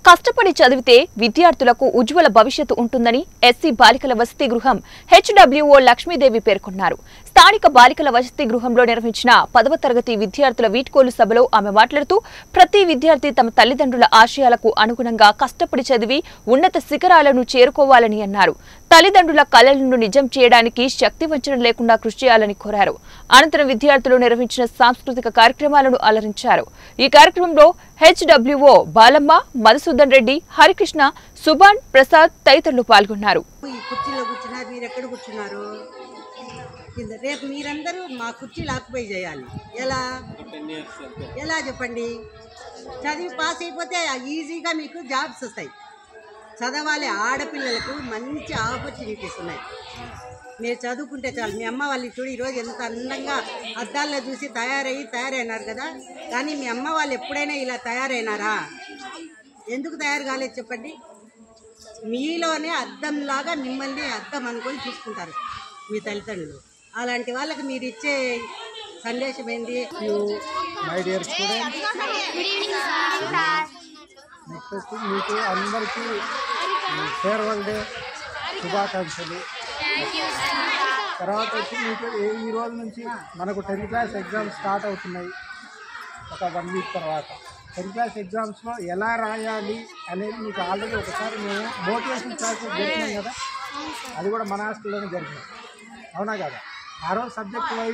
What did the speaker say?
కష్టపడి చదివితే విద్యార్థులకు ఉజ్వల భవిష్యత్తు ఉంటుందని ఎస్సీ బాలికల వసతి గృహం హెచ్డబ్ల్యూఓ లక్ష్మీదేవి పేర్కొన్నారు. స్థానిక బాలికల వసతి గృహంలో నిర్వహించిన 10వ తరగతి విద్యార్థుల వీడ్కోలు సభలో ఆమె మాట్లాడుతూ ప్రతి విద్యార్థి తమ తల్లిదండ్రుల ఆశయాలకు అనుగుణంగా కష్టపడి చదివి ఉన్నత శిఖరాలను చేరుకోవాలని అన్నారు. తల్లిదండ్రుల కలలను నిజం చేయడానికి శక్తివంచన లేకుండా కృషి చేయాలని కోరారు. అనంతరం విద్యార్థులు నిర్వహించిన సాంస్కృతిక కార్యక్రమాలను అలరించారు. ఈ కార్యక్రమంలో హెచ్డబ్ల్యూఓ బాలమ్మ, మధుసూదన్ రెడ్డి, హరికృష్ణ, సుభాన్, ప్రసాద్ తదితరులు పాల్గొన్నారు. రేపు మీరందరూ మా కుర్చీలు ఆక్యుపై చేయాలి. ఎలా చెప్పండి? చదివి పాస్ అయిపోతే ఈజీగా మీకు జాబ్స్ వస్తాయి. చదవాలి. ఆడపిల్లలకు మంచి ఆపర్చునిటీస్ ఉన్నాయి. మీరు చదువుకుంటే చాలు. మీ అమ్మ వాళ్ళు చూడు ఈరోజు ఎంత అందంగా అద్దాల్లో చూసి తయారైనారు కదా. కానీ మీ అమ్మ వాళ్ళు ఎప్పుడైనా ఇలా తయారైనారా? ఎందుకు తయారు కాలేదు చెప్పండి? మీలోనే అద్దంలాగా మిమ్మల్ని అద్దం అనుకొని చూసుకుంటారు మీ తల్లిదండ్రులు. అలాంటి వాళ్ళకి మీరు ఇచ్చే సందేశం ఏంటి? మై డియర్ స్టూడెంట్స్, నెక్స్ట్ మీకు అందరికీ ఫేర్వెల్ డే శుభాకాంక్షలు. తర్వాత వచ్చి మీకు ఈ రోజు నుంచి మనకు 10th క్లాస్ ఎగ్జామ్స్ స్టార్ట్ అవుతున్నాయి. ఒక 1 వీక్ తర్వాత 10th క్లాస్ ఎగ్జామ్స్లో ఎలా రాయాలి అనేది మీకు ఆల్రెడీ ఒకసారి మేము మోటివేషన్ క్లాసెస్ జరిగినాం కదా. అది కూడా మన హాస్టల్లోనే జరిగినాయి, అవునా కదా? ఆ రోజు సబ్జెక్ట్ వైజ్